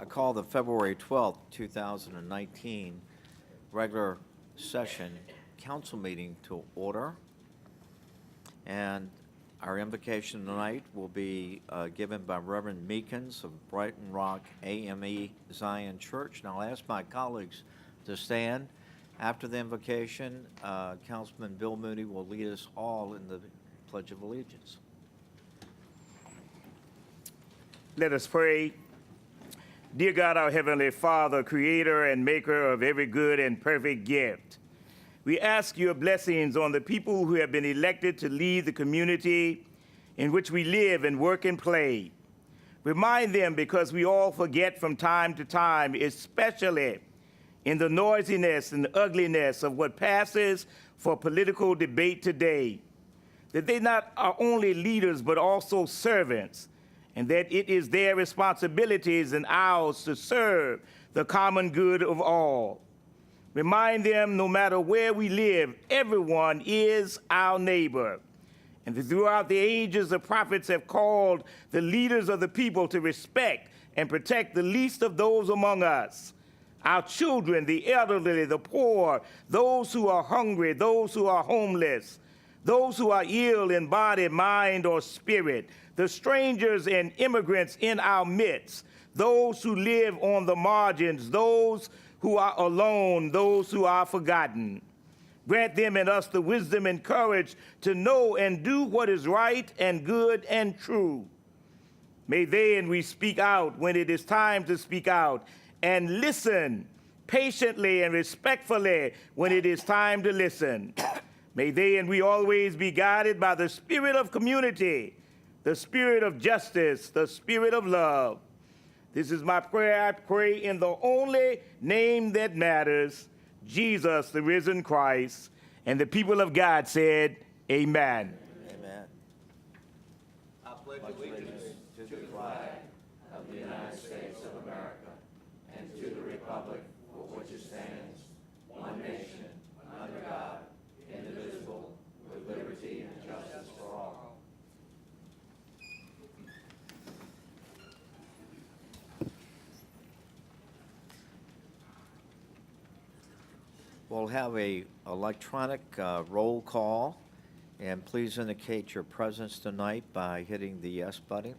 I call the February 12th, 2019 regular session council meeting to order. And our invocation tonight will be given by Reverend Meekins of Brighton Rock AME Zion Church. Now I'll ask my colleagues to stand. After the invocation, Councilman Bill Mooney will lead us all in the Pledge of Allegiance. Let us pray. Dear God, our Heavenly Father, creator and maker of every good and perfect gift, we ask your blessings on the people who have been elected to lead the community in which we live and work and play. Remind them, because we all forget from time to time, especially in the noisiness and ugliness of what passes for political debate today, that they not are only leaders but also servants, and that it is their responsibilities and ours to serve the common good of all. Remind them, no matter where we live, everyone is our neighbor. And that throughout the ages, the prophets have called the leaders of the people to respect and protect the least of those among us, our children, the elderly, the poor, those who are hungry, those who are homeless, those who are ill in body, mind, or spirit, the strangers and immigrants in our midst, those who live on the margins, those who are alone, those who are forgotten. Grant them and us the wisdom and courage to know and do what is right and good and true. May they and we speak out when it is time to speak out, and listen patiently and respectfully when it is time to listen. May they and we always be guided by the spirit of community, the spirit of justice, the spirit of love. This is my prayer. I pray in the only name that matters, Jesus, the risen Christ. And the people of God said, amen. Amen. I pledge allegiance to the flag of the United States of America and to the republic for which it stands, one nation, under God, indivisible, with liberty and justice for all. We'll have a electronic roll call, and please indicate your presence tonight by hitting the yes button.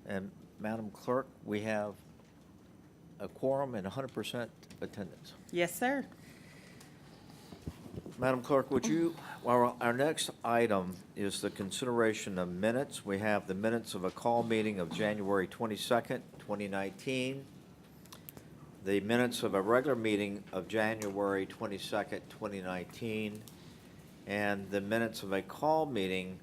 And Madam Clerk, we have a quorum and 100% attendance. Yes, sir. Madam Clerk, would you, well, our next item is the consideration of minutes. We have the minutes of a call meeting of January 22nd, 2019, the minutes of a regular meeting of January 22nd, 2019, and the minutes of a call meeting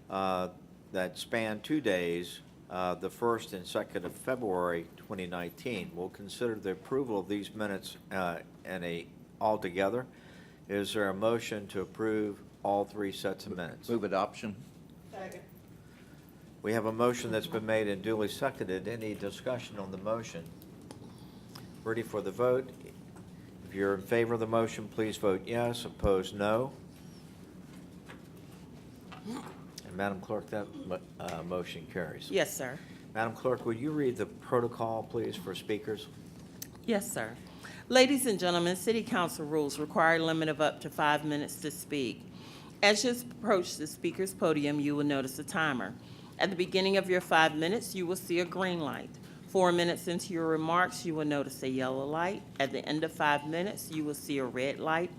that spanned 2 days, the 1st and 2nd of February 2019. We'll consider the approval of these minutes altogether. Is there a motion to approve all three sets of minutes? Move adoption. Second. We have a motion that's been made and duly seconded. Any discussion on the motion? Ready for the vote? If you're in favor of the motion, please vote yes. Opposed, no. And Madam Clerk, that motion carries. Yes, sir. Madam Clerk, would you read the protocol, please, for speakers? Yes, sir. Ladies and gentlemen, City Council rules require a limit of up to 5 minutes to speak. As you approach the speaker's podium, you will notice a timer. At the beginning of your 5 minutes, you will see a green light. 4 minutes into your remarks, you will notice a yellow light. At the end of 5 minutes, you will see a red light,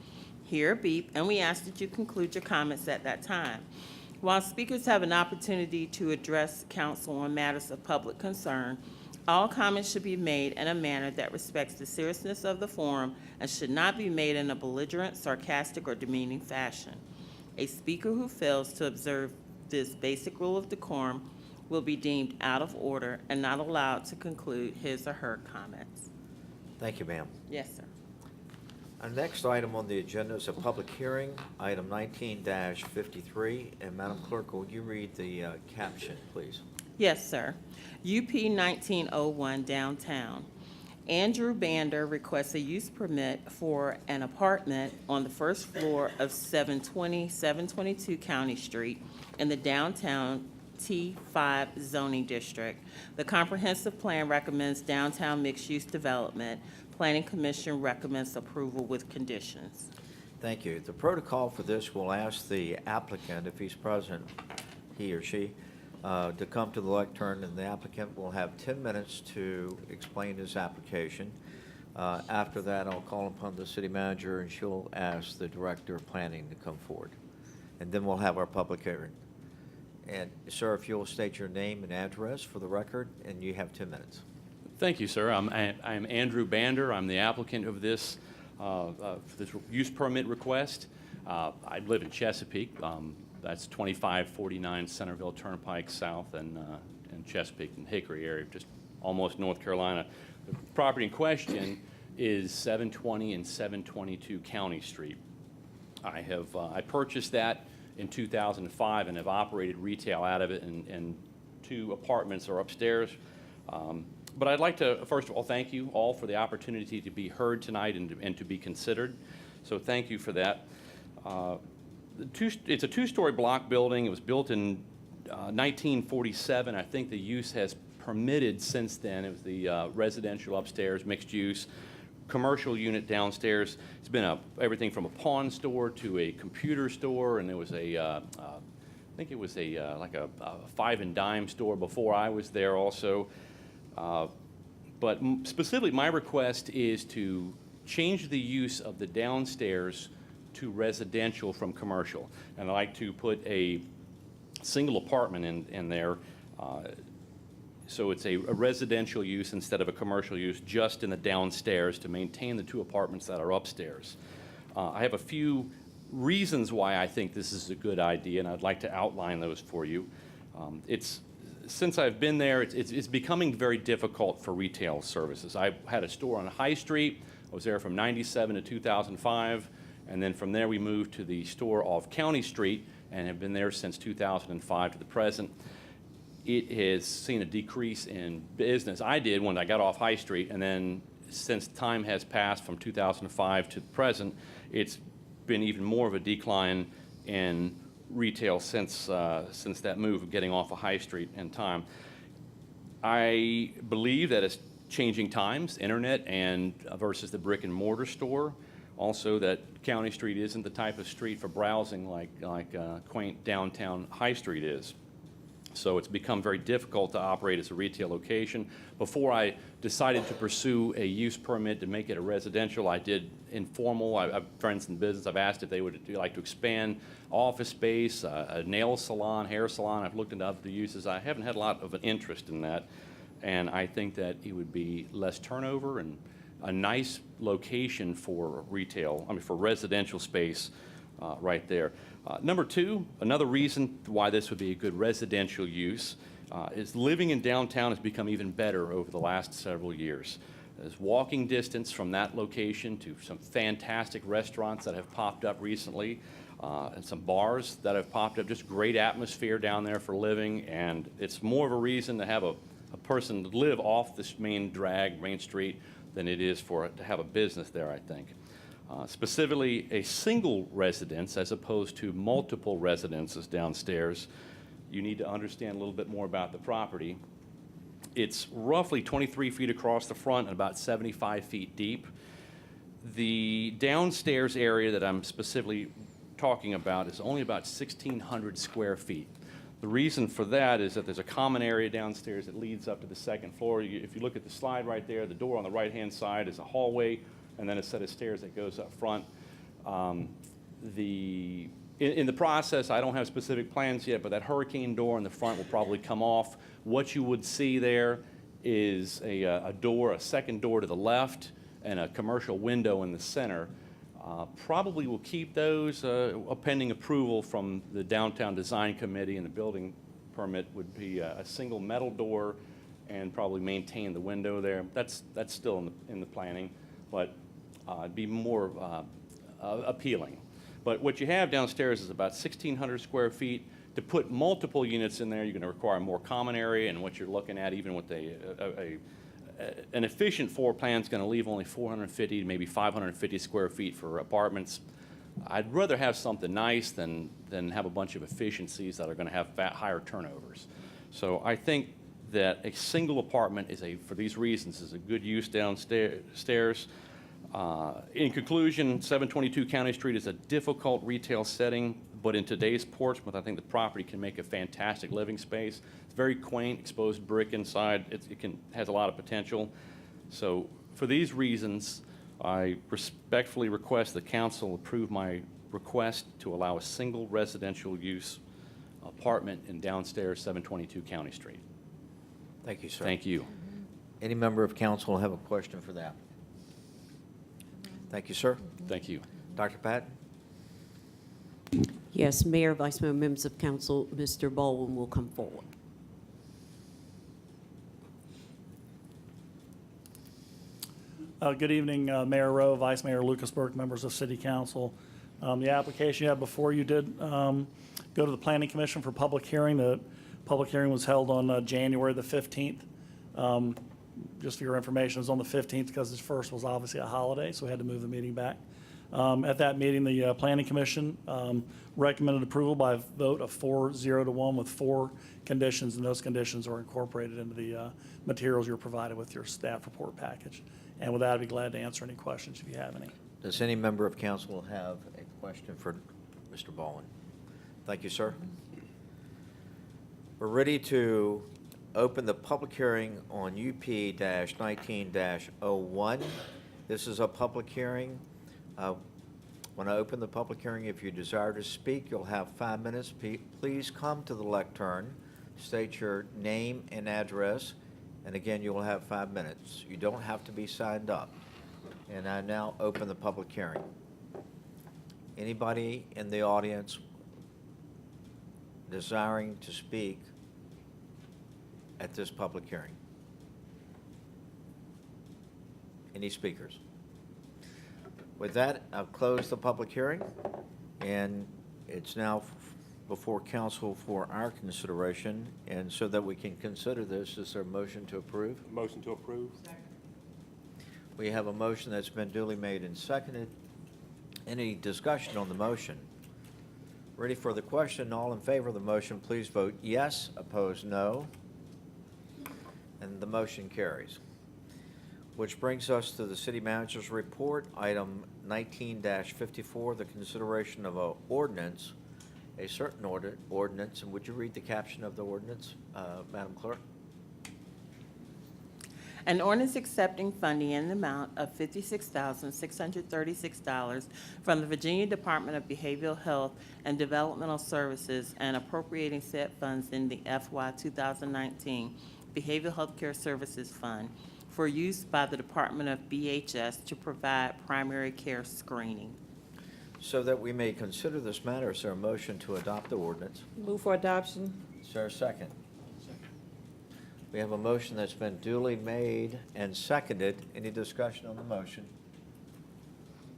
hear a beep, and we ask that you conclude your comments at that time. While speakers have an opportunity to address council on matters of public concern, all comments should be made in a manner that respects the seriousness of the forum and should not be made in a belligerent, sarcastic, or demeaning fashion. A speaker who fails to observe this basic rule of decorum will be deemed out of order and not allowed to conclude his or her comments. Thank you, ma'am. Yes, sir. Our next item on the agenda is a public hearing, item 19-53. And Madam Clerk, will you read the caption, please? Yes, sir. UP 1901 downtown. Andrew Bander requests a use permit for an apartment on the first floor of 722 County Street in the downtown T5 zoning district. The comprehensive plan recommends downtown mixed-use development. Planning Commission recommends approval with conditions. Thank you. The protocol for this will ask the applicant, if he's present, he or she, to come to the lectern, and the applicant will have 10 minutes to explain his application. After that, I'll call upon the city manager, and she'll ask the director of planning to come forward. And then we'll have our public hearing. And, sir, if you'll state your name and address for the record, and you have 10 minutes. Thank you, sir. I'm Andrew Bander. I'm the applicant of this use permit request. I live in Chesapeake. That's 2549 Centerville Turnpike South and Chesapeake and Hickory area, just almost North Carolina. The property in question is 720 and 722 County Street. I purchased that in 2005 and have operated retail out of it, and 2 apartments are upstairs. But I'd like to, first of all, thank you all for the opportunity to be heard tonight and to be considered. So thank you for that. It's a 2-story block building. It was built in 1947. I think the use has permitted since then. It was the residential upstairs, mixed use, commercial unit downstairs. It's been everything from a pawn store to a computer store, and there was I think it was like a 5 and dime store before I was there also. But specifically, my request is to change the use of the downstairs to residential from commercial. And I'd like to put a single apartment in there, so it's a residential use instead of a commercial use, just in the downstairs to maintain the 2 apartments that are upstairs. I have a few reasons why I think this is a good idea, and I'd like to outline those for you. Since I've been there, it's becoming very difficult for retail services. I had a store on High Street. I was there from 97 to 2005, and then from there we moved to the store off County Street and have been there since 2005 to the present. It has seen a decrease in business. I did when I got off High Street, and then since time has passed from 2005 to the present, it's been even more of a decline in retail since that move of getting off of High Street in time. I believe that it's changing times, internet and versus the brick and mortar store. Also, that County Street isn't the type of street for browsing like quaint downtown High Street is. So it's become very difficult to operate as a retail location. Before I decided to pursue a use permit to make it a residential, I did informal. I have friends in business. I've asked if they would like to expand office space, a nail salon, hair salon. I've looked into other uses. I haven't had a lot of an interest in that. And I think that it would be less turnover and a nice location for retail, for residential space right there. Number 2, another reason why this would be a good residential use is living in downtown has become even better over the last several years. There's walking distance from that location to some fantastic restaurants that have popped up recently, and some bars that have popped up. Just great atmosphere down there for living, and it's more of a reason to have a person live off this main street than it is to have a business there, I think. Specifically, a single residence as opposed to multiple residences downstairs. You need to understand a little bit more about the property. It's roughly 23 feet across the front and about 75 feet deep. The downstairs area that I'm specifically talking about is only about 1,600 square feet. The reason for that is that there's a common area downstairs that leads up to the 2nd floor. If you look at the slide right there, the door on the right-hand side is a hallway, and then a set of stairs that goes up front. In the process, I don't have specific plans yet, but that hurricane door in the front will probably come off. What you would see there is a door, a second door to the left, and a commercial window in the center. Probably will keep those pending approval from the Downtown Design Committee, and the building permit would be a single metal door and probably maintain the window there. That's still in the planning, but it'd be more appealing. But what you have downstairs is about 1,600 square feet. To put multiple units in there, you're going to require more common area, and what you're looking at, even with an efficient floor plan, is going to leave only 450 to maybe 550 square feet for apartments. I'd rather have something nice than have a bunch of efficiencies that are going to have higher turnovers. So I think that a single apartment for these reasons, is a good use downstairs. In conclusion, 722 County Street is a difficult retail setting, but in today's Portsmouth, I think the property can make a fantastic living space. It's very quaint, exposed brick inside. It has a lot of potential. So for these reasons, I respectfully request the council approve my request to allow a single residential use apartment in downstairs 722 County Street. Thank you, sir. Thank you. Any member of council have a question for that? Thank you, sir. Thank you. Dr. Patton? Yes, Mayor, Vice Mayor, members of council, Mr. Baldwin will come forward. Good evening, Mayor Rowe, Vice Mayor Lucas Burke, members of City Council. The application you had before you did go to the Planning Commission for public hearing. The public hearing was held on January the 15th. Just for your information, it was on the 15th because this first was obviously a holiday, so we had to move the meeting back. At that meeting, the Planning Commission recommended approval by a vote of 4-0-1 with 4 conditions, and those conditions are incorporated into the materials you're provided with your staff report package. And with that, I'd be glad to answer any questions if you have any. Does any member of council have a question for Mr. Baldwin? Thank you, sir. We're ready to open the public hearing on UP-19-01. This is a public hearing. When I open the public hearing, if you desire to speak, you'll have 5 minutes. Please come to the lectern, state your name and address, and again, you will have 5 minutes. You don't have to be signed up. And I now open the public hearing. Anybody in the audience desiring to speak at this public hearing? Any speakers? With that, I'll close the public hearing, and it's now before council for our consideration, and so that we can consider this, is there a motion to approve? Motion to approve. We have a motion that's been duly made and seconded. Any discussion on the motion? Ready for the question? All in favor of the motion, please vote yes. Opposed, no. And the motion carries. Which brings us to the city manager's report, item 19-54, the consideration of an ordinance, a certain ordinance. And would you read the caption of the ordinance, Madam Clerk? An ordinance accepting funding in the amount of $56,636 from the Virginia Department of Behavioral Health and Developmental Services and appropriating said funds in the FY 2019 Behavioral Health Care Services Fund for use by the Department of BHS to provide primary care screening. So that we may consider this matter, is there a motion to adopt the ordinance? Move for adoption. Is there a second? We have a motion that's been duly made and seconded. Any discussion on the motion?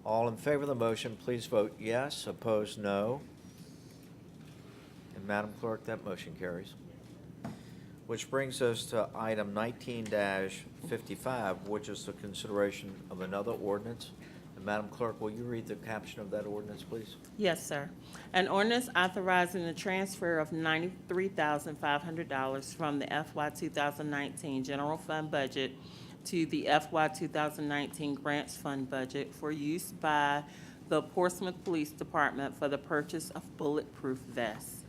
All in favor of the motion, please vote yes. Opposed, no. And Madam Clerk, that motion carries. Which brings us to item 19-55, which is the consideration of another ordinance. And Madam Clerk, will you read the caption of that ordinance, please? Yes, sir. An ordinance authorizing the transfer of $93,500 from the FY 2019 general fund budget to the FY 2019 grants fund budget for use by the Portsmouth Police Department for the purchase of bulletproof vests.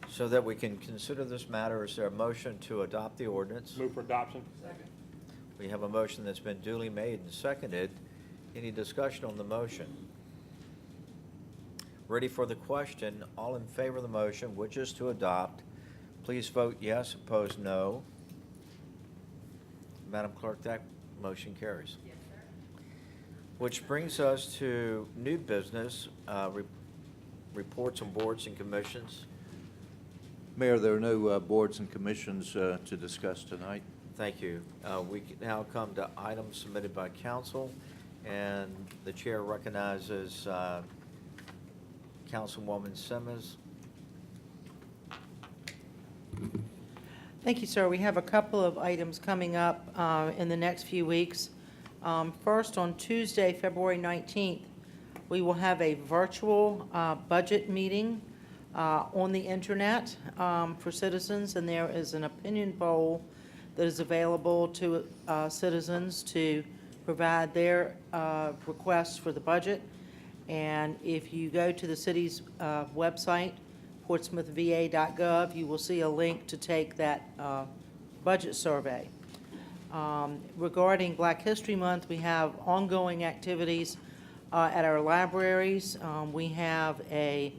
So that we can consider this matter, is there a motion to adopt the ordinance? Move for adoption. Second. We have a motion that's been duly made and seconded. Any discussion on the motion? Ready for the question? All in favor of the motion, which is to adopt, please vote yes. Opposed, no. Madam Clerk, that motion carries. Yes, sir. Which brings us to new business, reports on boards and commissions. Mayor, there are no boards and commissions to discuss tonight. Thank you. We now come to items submitted by council, and the chair recognizes Councilwoman Simmons. Thank you, sir. We have a couple of items coming up in the next few weeks. First, on Tuesday, February 19th, We will have a virtual budget meeting on the internet for citizens, and there is an opinion poll that is available to citizens to provide their requests for the budget. And if you go to the city's website, portsmouthva.gov, you will see a link to take that budget survey. Regarding Black History Month, we have ongoing activities at our libraries. We have a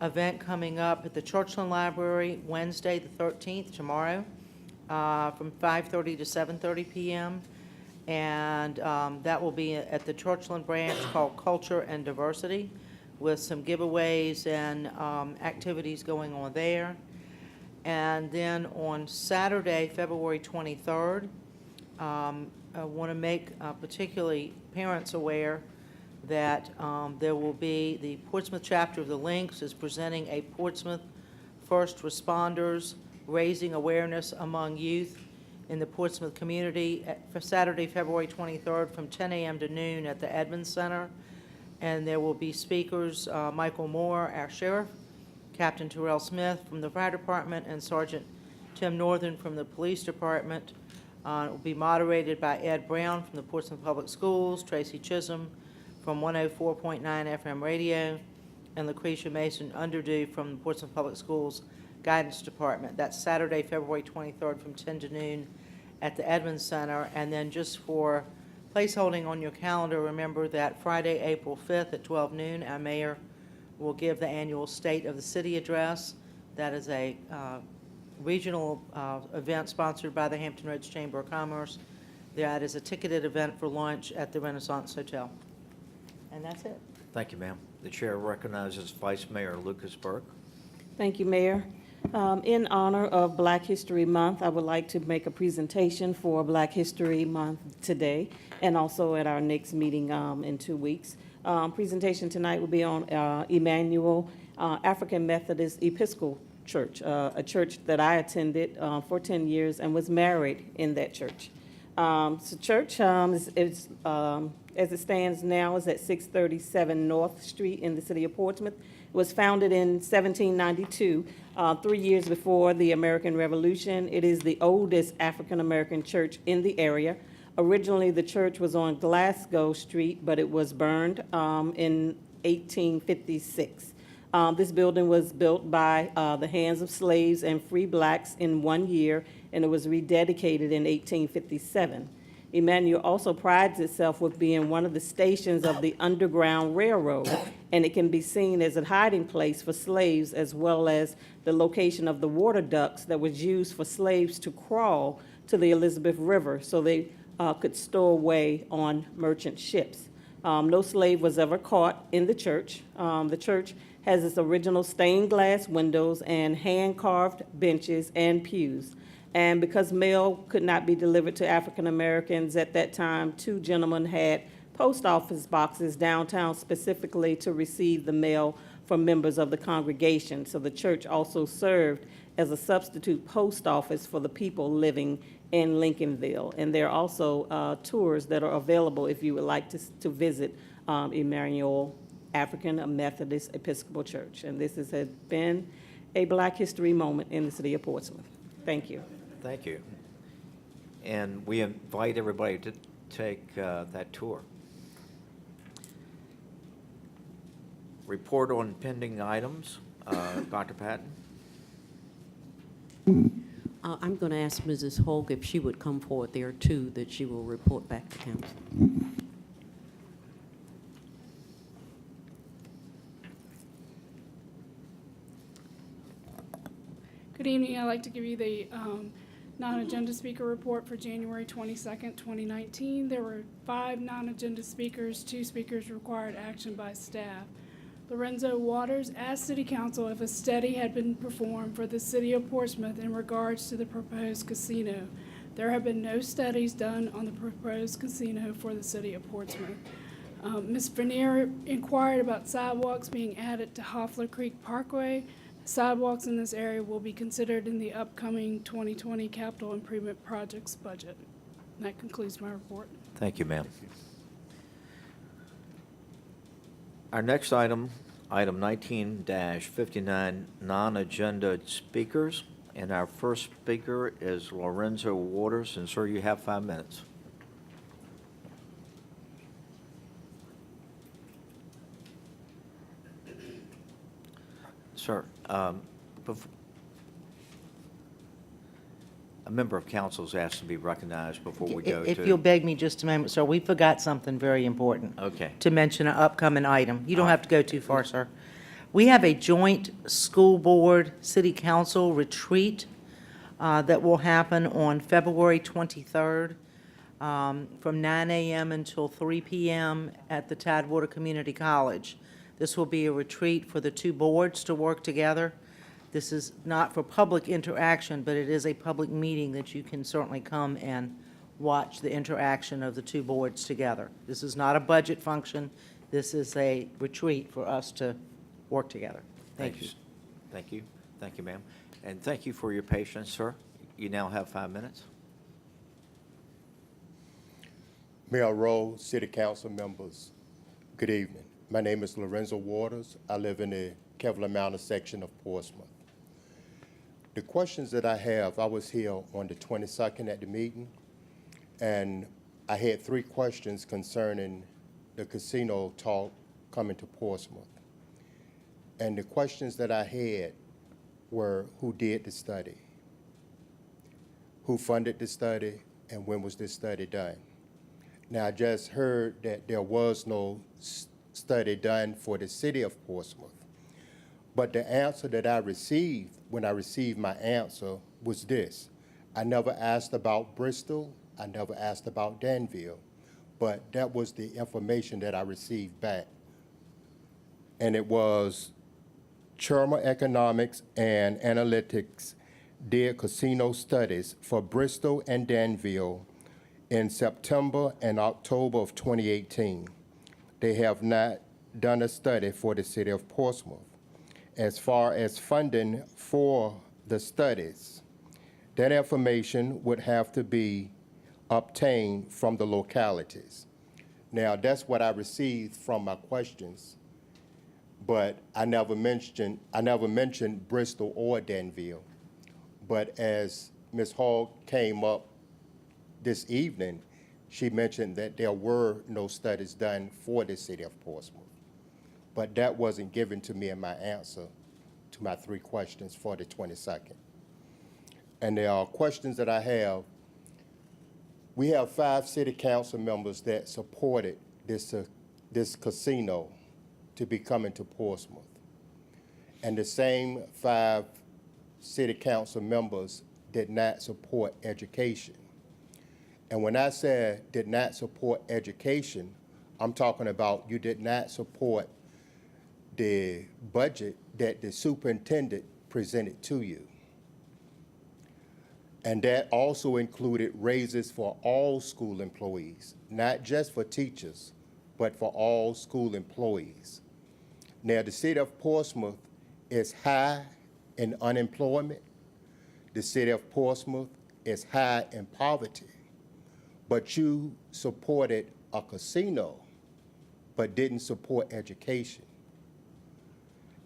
event coming up at the Churchland Library Wednesday, the 13th, tomorrow, from 5:30 to 7:30 p.m. And that will be at the Churchland branch called Culture and Diversity, with some giveaways and activities going on there. And then on Saturday, February 23rd, I want to make particularly parents aware that there will be the Portsmouth chapter of the Lynx is presenting a Portsmouth First Responders Raising Awareness Among Youth in the Portsmouth community for Saturday, February 23rd from 10 a.m. to noon at the Edmonds Center. And there will be speakers, Michael Moore, our sheriff, Captain Terrell Smith from the fire department, and Sergeant Tim Northern from the police department. It will be moderated by Ed Brown from the Portsmouth Public Schools, Tracy Chisholm from 104.9 FM radio, and Lucretia Mason Underdew from the Portsmouth Public Schools Guidance Department. That's Saturday, February 23rd from 10 to noon at the Edmonds Center. And then just for placeholding on your calendar, remember that Friday, April 5th at 12 noon, our mayor will give the annual State of the City address. That is a regional event sponsored by the Hampton Roads Chamber of Commerce. That is a ticketed event for lunch at the Renaissance Hotel. And that's it. Thank you, ma'am. The chair recognizes Vice Mayor Lucas Burke. Thank you, Mayor. In honor of Black History Month, I would like to make a presentation for Black History Month today and also at our next meeting in 2 weeks. Presentation tonight will be on Emmanuel African Methodist Episcopal Church, a church that I attended for 10 years and was married in that church. So church is as it stands now is at 637 North Street in the city of Portsmouth. It was founded in 1792, 3 years before the American Revolution. It is the oldest African-American church in the area. Originally, the church was on Glasgow Street, but it was burned in 1856. This building was built by the hands of slaves and free blacks in 1 year, and it was rededicated in 1857. Emmanuel also prides itself with being one of the stations of the Underground Railroad, and it can be seen as a hiding place for slaves, as well as the location of the water ducts that was used for slaves to crawl to the Elizabeth River so they could stow away on merchant ships. No slave was ever caught in the church. The church has its original stained glass windows and hand-carved benches and pews. And because mail could not be delivered to African Americans at that time, 2 gentlemen had post office boxes downtown specifically to receive the mail from members of the congregation. So the church also served as a substitute post office for the people living in Lincolnville. And there are also tours that are available if you would like to visit Emmanuel African Methodist Episcopal Church. And this has been a Black History moment in the city of Portsmouth. Thank you. Thank you. And we invite everybody to take that tour. Report on pending items. Dr. Patton? I'm going to ask Mrs. Hogue if she would come forward there too, that she will report back to council. Good evening. I'd like to give you the non-agenda speaker report for January 22nd, 2019. There were 5 non-agenda speakers. 2 speakers required action by staff. Lorenzo Waters asked City Council if a study had been performed for the City of Portsmouth in regards to the proposed casino. There have been no studies done on the proposed casino for the City of Portsmouth. Ms. Vernier inquired about sidewalks being added to Hoffler Creek Parkway. Sidewalks in this area will be considered in the upcoming 2020 capital improvement projects budget. And that concludes my report. Thank you, ma'am. Our next item, item 19-59, non-agenda speakers. And our first speaker is Lorenzo Waters, and sir, you have 5 minutes. Sir, a member of council is asked to be recognized before we go to. If you'll beg me just a moment, sir, we forgot something very important. Okay. To mention an upcoming item. You don't have to go too far, sir. We have a joint school board, city council retreat that will happen on February 23rd from 9 a.m. until 3 p.m. at the Tidewater Community College. This will be a retreat for the two boards to work together. This is not for public interaction, but it is a public meeting that you can certainly come and watch the interaction of the two boards together. This is not a budget function. This is a retreat for us to work together. Thank you. Thank you. Thank you, ma'am. And thank you for your patience, sir. You now have 5 minutes. Mayor Rowe, City Council members, good evening. My name is Lorenzo Waters. I live in the Kevlar Mountain section of Portsmouth. The questions that I have, I was here on the 22nd at the meeting, and I had 3 questions concerning the casino talk coming to Portsmouth. And the questions that I had were who did the study, who funded the study, and when was this study done? Now, I just heard that there was no study done for the city of Portsmouth. But the answer that I received when I received my answer was this. I never asked about Bristol. I never asked about Danville. But that was the information that I received back. And it was Cherma Economics and Analytics did casino studies for Bristol and Danville in September and October of 2018. They have not done a study for the city of Portsmouth. As far as funding for the studies, that information would have to be obtained from the localities. Now, that's what I received from my questions, but I never mentioned Bristol or Danville. But as Ms. Hall came up this evening, she mentioned that there were no studies done for the city of Portsmouth. But that wasn't given to me in my answer to my 3 questions for the 22nd. And there are questions that I have. We have 5 city council members that supported this casino to be coming to Portsmouth. And the same 5 city council members did not support education. And when I said did not support education, I'm talking about you did not support the budget that the superintendent presented to you. And that also included raises for all school employees, not just for teachers, but for all school employees. Now, the city of Portsmouth is high in unemployment. The city of Portsmouth is high in poverty. But you supported a casino, but didn't support education.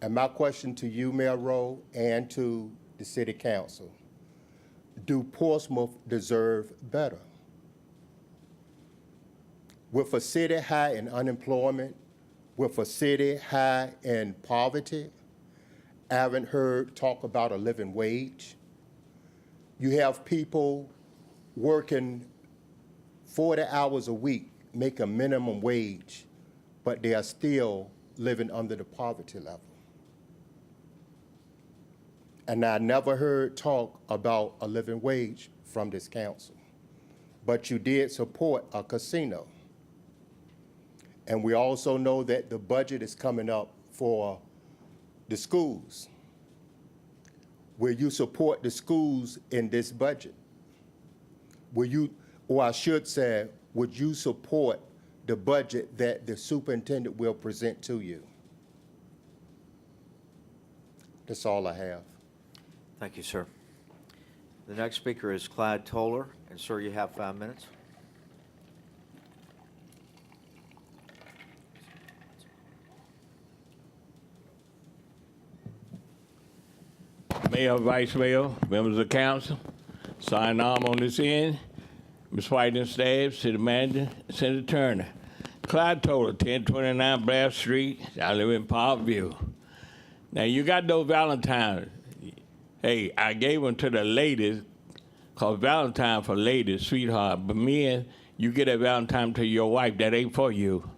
And my question to you, Mayor Rowe, and to the city council, do Portsmouth deserve better? With a city high in unemployment, with a city high in poverty, I haven't heard talk about a living wage. You have people working 40 hours a week, make a minimum wage, but they are still living under the poverty level. And I never heard talk about a living wage from this council. But you did support a casino. And we also know that the budget is coming up for the schools. Will you support the schools in this budget? Will you, or I should say, would you support the budget that the superintendent will present to you? That's all I have. Thank you, sir. The next speaker is Clyde Toller, and sir, you have 5 minutes. Mayor, Vice Mayor, members of council, sign arm on this end, Ms. White and staff, City Manager, Senator Turner. Clyde Toller, 1029 Blair Street. I live in Parkview. Now, you got those Valentines. Hey, I gave them to the ladies, because Valentine for ladies, sweetheart. But men, you get a Valentine to your wife, that ain't for you.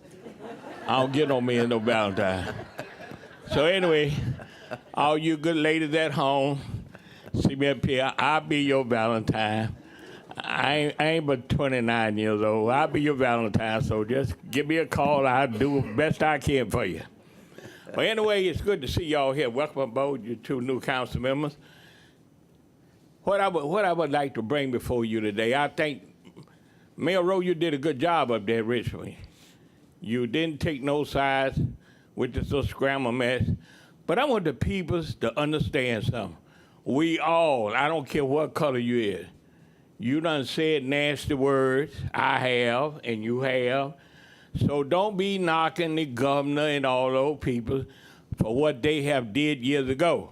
I don't get no men no Valentine. So anyway, all you good ladies at home, see me up here, I'll be your Valentine. I ain't but 29 years old. I'll be your Valentine, so just give me a call. I'll do the best I can for you. But anyway, it's good to see y'all here. Welcome aboard, you two new council members. What I would like to bring before you today, I think, Mayor Rowe, you did a good job up there at Richmond. You didn't take no sides with this little scramble mess. But I want the peoples to understand something. We all, I don't care what color you is, you done said nasty words. I have, and you have. So don't be knocking the governor and all those people for what they have did years ago.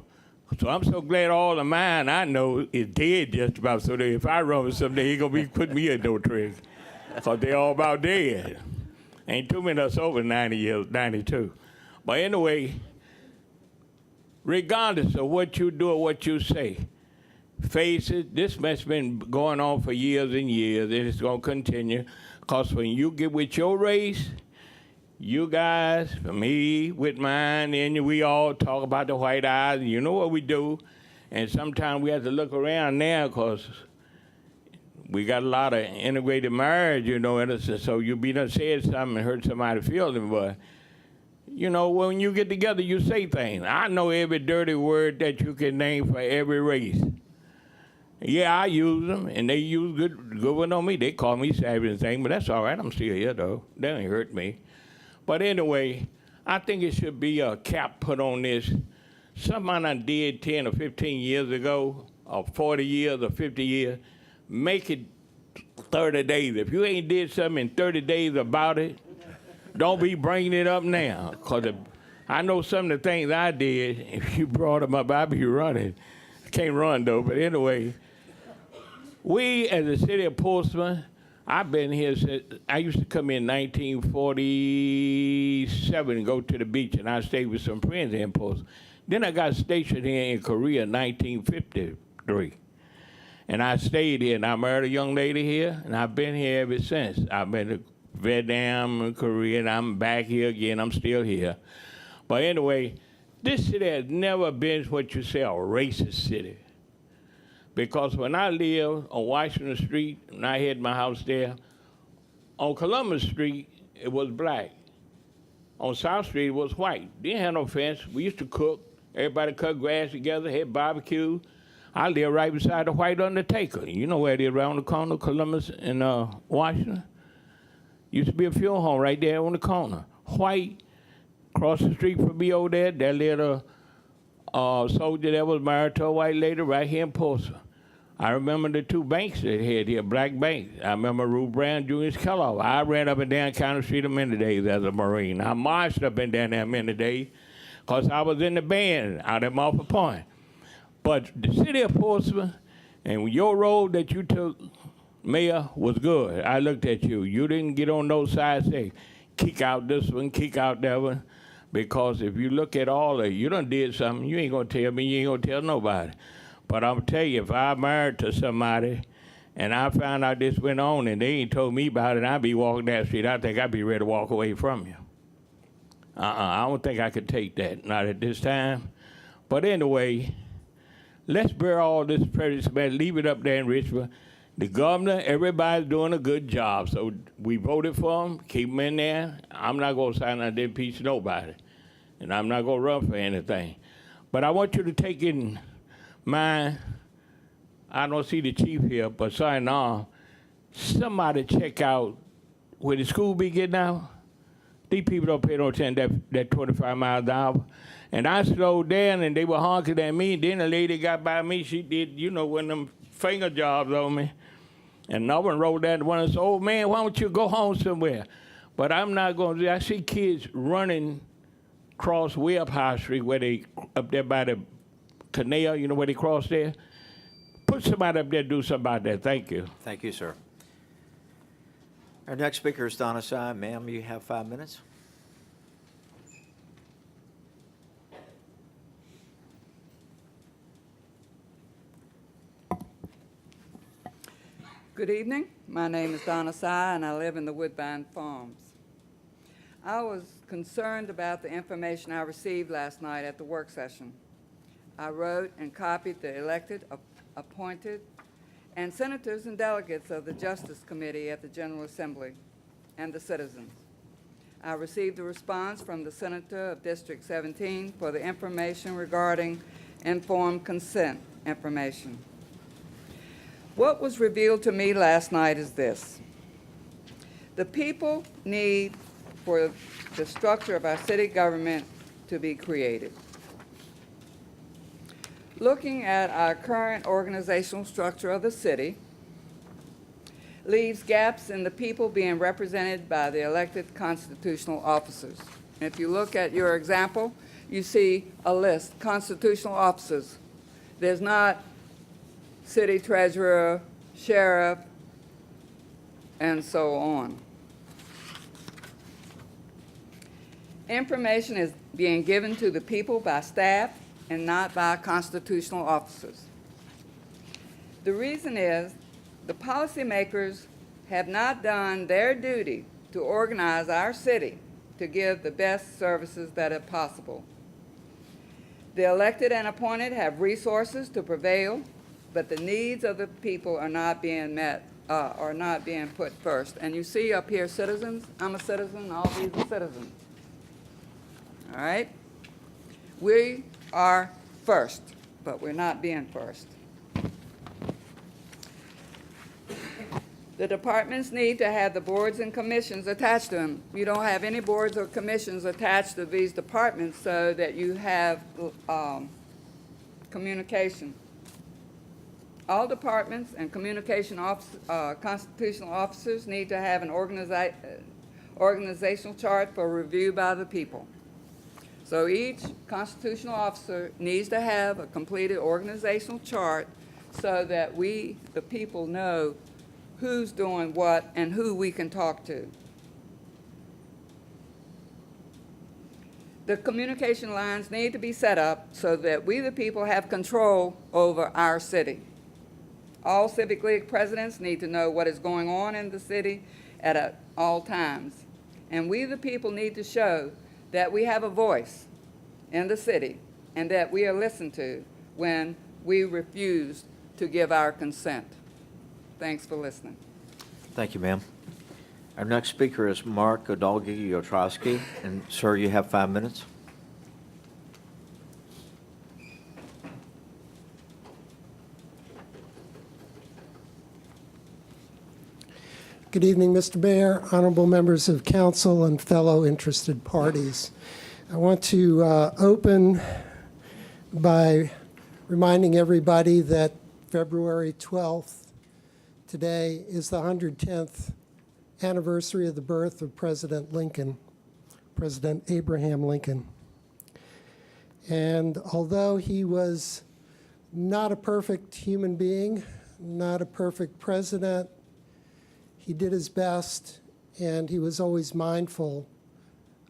So I'm so glad all of mine I know is dead just about, so that if I run someday, he gonna be putting me in no trick. Because they all about dead. Ain't too many of us over 90 years, 92. But anyway, regardless of what you do or what you say, face it, this mess been going on for years and years, and it's gonna continue. Because when you get with your race, you guys, me, with mine, and we all talk about the white eyes, and you know what we do. And sometimes we have to look around now because we got a lot of integrated marriage, you know, and so you be done said something and hurt somebody's feelings, but you know, when you get together, you say things. I know every dirty word that you can name for every race. Yeah, I use them, and they use good one on me. They call me savage and things, but that's all right. I'm still here, though. They ain't hurt me. But anyway, I think it should be a cap put on this. Something I did 10 or 15 years ago, or 40 years or 50 years, make it 30 days. If you ain't did something in 30 days about it, don't be bringing it up now. Because I know some of the things I did, if you brought them up, I'd be running. I can't run, though, but anyway. We, as the city of Portsmouth, I've been here since, I used to come in 1947 and go to the beach, and I stayed with some friends in Portsmouth. Then I got stationed here in Korea in 1953. And I stayed here, and I married a young lady here, and I've been here ever since. I've been to Vietnam and Korea, and I'm back here again. I'm still here. But anyway, this city has never been what you say a racist city. Because when I lived on Washington Street, and I had my house there, on Columbus Street, it was black. On South Street, it was white. Didn't have no fence. We used to cook. Everybody cut grass together, had barbecue. I lived right beside the White Undertaker. You know where it is, around the corner, Columbus and Washington? Used to be a funeral home right there on the corner. White, across the street from me over there, that little soldier that was married to a white lady right here in Portsmouth. I remember the two banks that had here, black banks. I remember Ruth Brown, Julius Kellogg. I ran up and down County Street many days as a Marine. I marched up and down there many days because I was in the band out at Marfa Point. But the city of Portsmouth and your road that you took, Mayor, was good. I looked at you. You didn't get on those sides and say, kick out this one, kick out that one. Because if you look at all of it, you done did something, you ain't gonna tell me, you ain't gonna tell nobody. But I'm gonna tell you, if I married to somebody and I found out this went on and they ain't told me about it, I'd be walking down the street, I think I'd be ready to walk away from you. I don't think I could take that, not at this time. But anyway, let's bear all this prejudice, man, leave it up there in Richmond. The governor, everybody's doing a good job, so we voted for him, keep him in there. I'm not gonna sign out that piece to nobody, and I'm not gonna run for anything. But I want you to take in mind, I don't see the chief here, but sign on, somebody check out where the school be getting out. These people don't pay no attention that 25 miles an hour. And I slowed down, and they were honking at me, and then the lady got by me, she did, you know, one of them finger jobs on me. And no one rolled down to one and said, oh, man, why don't you go home somewhere? But I'm not going to. I see kids running across way up High Street where they, up there by the canal, you know where they cross there? Put somebody up there to do something about that. Thank you. Thank you, sir. Our next speaker is Donna Sy. Ma'am, you have 5 minutes. Good evening. My name is Donna Sy, and I live in the Woodbine Farms. I was concerned about the information I received last night at the work session. I wrote and copied the elected, appointed, and senators and delegates of the Justice Committee at the General Assembly and the citizens. I received a response from the Senator of District 17 for the information regarding informed consent information. What was revealed to me last night is this. The people need for the structure of our city government to be created. Looking at our current organizational structure of the city leaves gaps in the people being represented by the elected constitutional officers. If you look at your example, you see a list, constitutional officers. There's not city treasurer, sheriff, and so on. Information is being given to the people by staff and not by constitutional officers. The reason is the policymakers have not done their duty to organize our city to give the best services that are possible. The elected and appointed have resources to prevail, but the needs of the people are not being met, are not being put first. And you see up here citizens, I'm a citizen, all these are citizens. All right? We are first, but we're not being first. The departments need to have the boards and commissions attached to them. You don't have any boards or commissions attached to these departments so that you have communication. All departments and constitutional officers need to have an organizational chart for review by the people. So each constitutional officer needs to have a completed organizational chart so that we, the people, know who's doing what and who we can talk to. The communication lines need to be set up so that we, the people, have control over our city. All Civic League presidents need to know what is going on in the city at all times. And we, the people, need to show that we have a voice in the city and that we are listened to when we refuse to give our consent. Thanks for listening. Thank you, ma'am. Our next speaker is Mark Odolgi-Yotrowski, and sir, you have 5 minutes. Good evening, Mr. Mayor, honorable members of council, and fellow interested parties. I want to open by reminding everybody that February 12th, today, is the 110th anniversary of the birth of President Lincoln, President Abraham Lincoln. And although he was not a perfect human being, not a perfect president, he did his best, and he was always mindful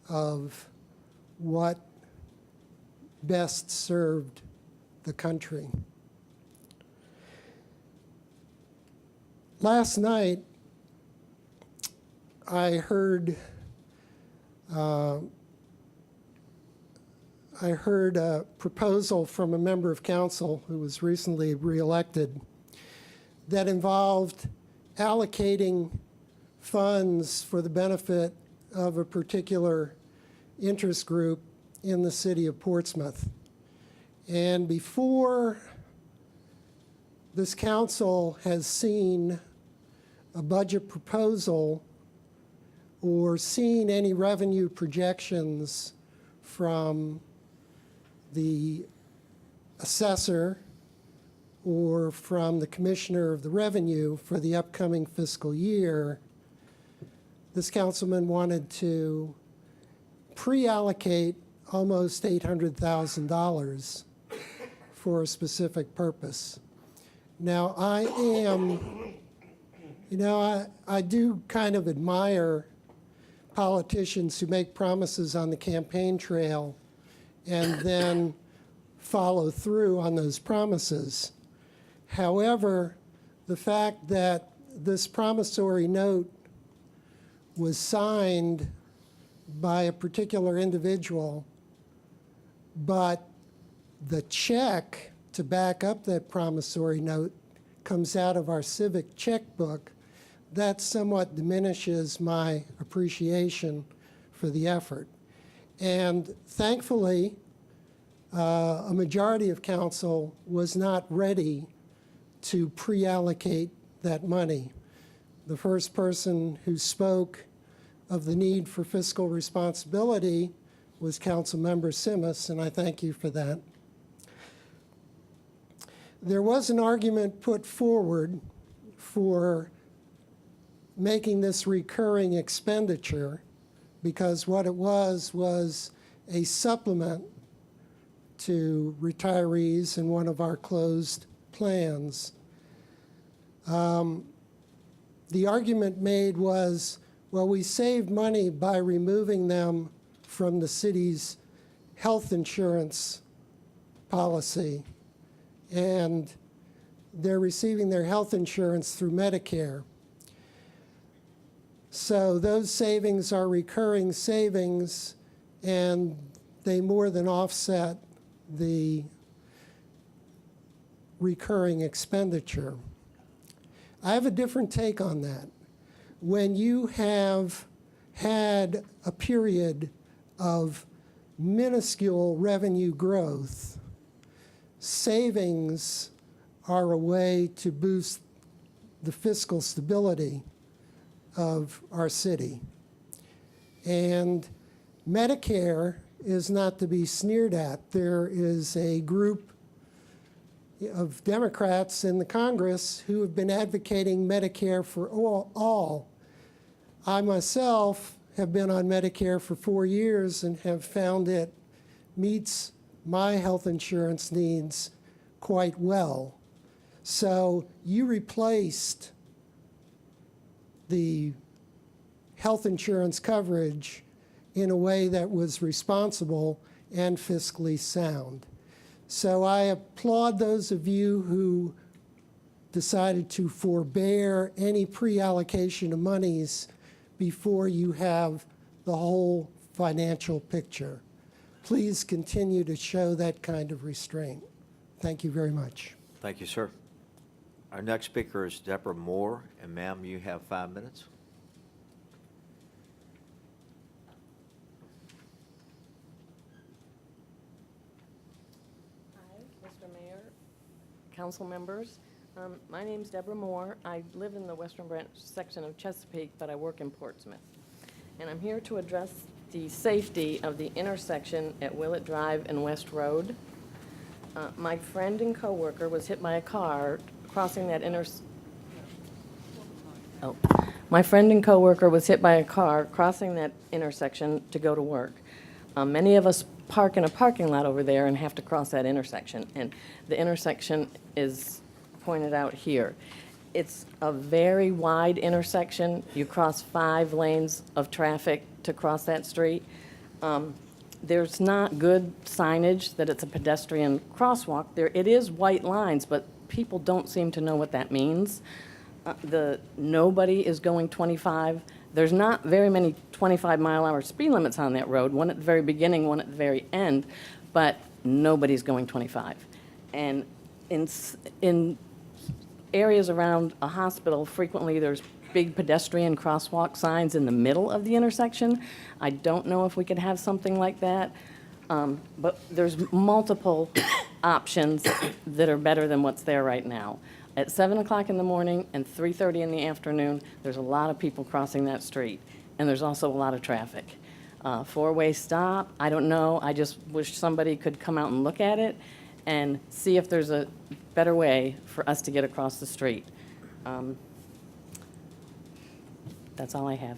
of what best served the country. Last night, I heard a proposal from a member of council who was recently reelected that involved allocating funds for the benefit of a particular interest group in the city of Portsmouth. And before this council has seen a budget proposal or seen any revenue projections from the assessor or from the Commissioner of the Revenue for the upcoming fiscal year, this councilman wanted to pre-allocate almost $800,000 for a specific purpose. Now, I am, I do kind of admire politicians who make promises on the campaign trail and then follow through on those promises. However, the fact that this promissory note was signed by a particular individual, but the check to back up that promissory note comes out of our civic checkbook, that somewhat diminishes my appreciation for the effort. And thankfully, a majority of council was not ready to pre-allocate that money. The first person who spoke of the need for fiscal responsibility was Councilmember Simas, and I thank you for that. There was an argument put forward for making this recurring expenditure because what it was a supplement to retirees in one of our closed plans. The argument made was, well, we saved money by removing them from the city's health insurance policy, and they're receiving their health insurance through Medicare. So those savings are recurring savings, and they more than offset the recurring expenditure. I have a different take on that. When you have had a period of minuscule revenue growth, savings are a way to boost the fiscal stability of our city. And Medicare is not to be sneered at. There is a group of Democrats in the Congress who have been advocating Medicare for all. I myself have been on Medicare for 4 years and have found it meets my health insurance needs quite well. So you replaced the health insurance coverage in a way that was responsible and fiscally sound. So I applaud those of you who decided to forbear any pre-allocation of monies before you have the whole financial picture. Please continue to show that kind of restraint. Thank you very much. Thank you, sir. Our next speaker is Deborah Moore, and ma'am, you have 5 minutes. Mr. Mayor, council members. My name's Deborah Moore. I live in the Western Branch section of Chesapeake, but I work in Portsmouth. And I'm here to address the safety of the intersection at Willett Drive and West Road. My friend and coworker was hit by a car crossing that My friend and coworker was hit by a car crossing that intersection to go to work. Many of us park in a parking lot over there and have to cross that intersection, and the intersection is pointed out here. It's a very wide intersection. You cross 5 lanes of traffic to cross that street. There's not good signage that it's a pedestrian crosswalk. It is white lines, but people don't seem to know what that means. Nobody is going 25. There's not very many 25-mile-an-hour speed limits on that road, one at the very beginning, one at the very end, but nobody's going 25. And in areas around a hospital, frequently there's big pedestrian crosswalk signs in the middle of the intersection. I don't know if we could have something like that, but there's multiple options that are better than what's there right now. At 7 o'clock in the morning and 3:30 in the afternoon, there's a lot of people crossing that street, and there's also a lot of traffic. 4-way stop, I don't know. I just wish somebody could come out and look at it and see if there's a better way for us to get across the street. That's all I have.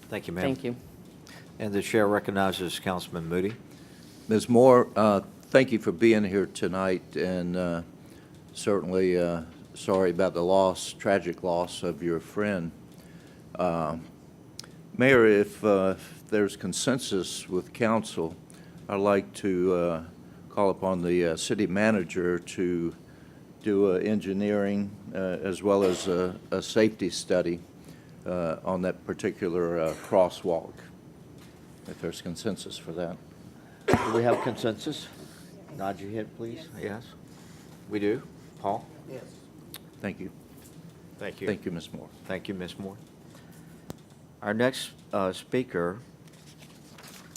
Thank you, ma'am. Thank you. And the chair recognizes Councilman Moody. Ms. Moore, Thank you for being here tonight, and certainly sorry about the loss, tragic loss of your friend. Mayor, if there's consensus with council, I'd like to call upon the city manager to do engineering as well as a safety study on that particular crosswalk, if there's consensus for that. Do we have consensus? Nod your head, please. Yes. We do. Paul? Yes. Thank you. Thank you. Thank you, Ms. Moore. Thank you, Ms. Moore. Our next speaker,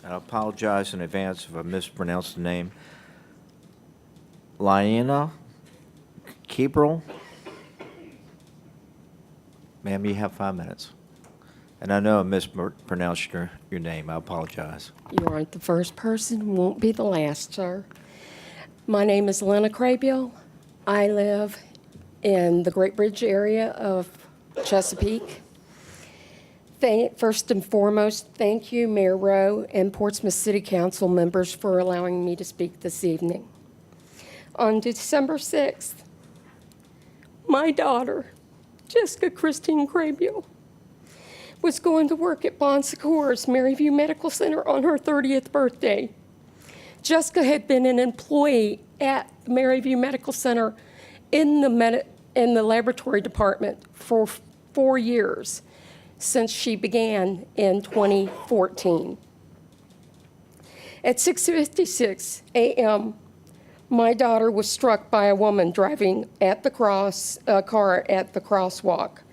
I apologize in advance if I mispronounced the name, Liana Kebrel. Ma'am, you have 5 minutes. And I know I mispronounced your name. I apologize. You aren't the first person, won't be the last, sir. My name is Lena Crabiel. I live in the Great Bridge area of Chesapeake. First and foremost, thank you, Mayor Rowe and Portsmouth City Council members for allowing me to speak this evening. On December 6th, my daughter, Jessica Christine Crabiel, was going to work at Bon Secours Maryview Medical Center on her 30th birthday. Jessica had been an employee at Maryview Medical Center in the laboratory department for 4 years since she began in 2014. At 6:56 a.m., my daughter was struck by a woman driving at the car at the crosswalk.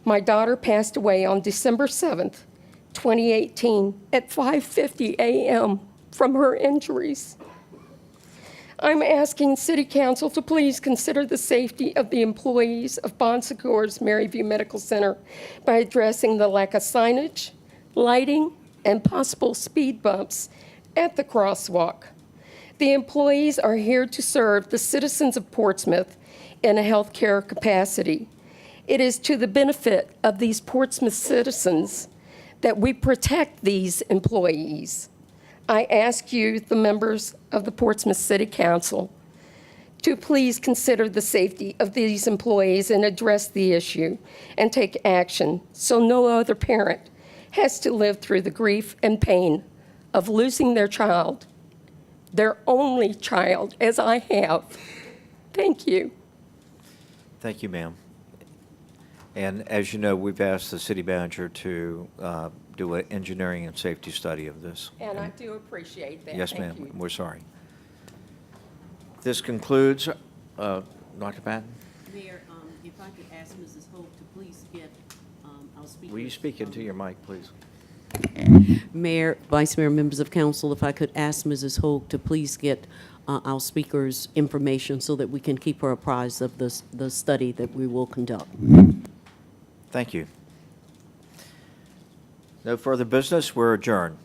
My daughter passed away on December 7th, 2018 at 5:50 a.m. from her injuries. I'm asking City Council to please consider the safety of the employees of Bon Secours Maryview Medical Center by addressing the lack of signage, lighting, and possible speed bumps at the crosswalk. The employees are here to serve the citizens of Portsmouth in a healthcare capacity. It is to the benefit of these Portsmouth citizens that we protect these employees. I ask you, the members of the Portsmouth City Council, to please consider the safety of these employees and address the issue and take action so no other parent has to live through the grief and pain of losing their child, their only child, as I have. Thank you. Thank you, ma'am. And as you know, we've asked the city manager to do an engineering and safety study of this. And I do appreciate that. Yes, Thank ma'am. you. We're sorry. This concludes, Dr. Patton? Mayor, if I could ask Mrs. Holt to please get our speakers. Will you speak into your mic, please? Mayor, Vice Mayor, members of council, if I could ask Mrs. Holt to please get our speakers' information so that we can keep her apprised of the study that we will conduct. Thank you. No further business. We're adjourned.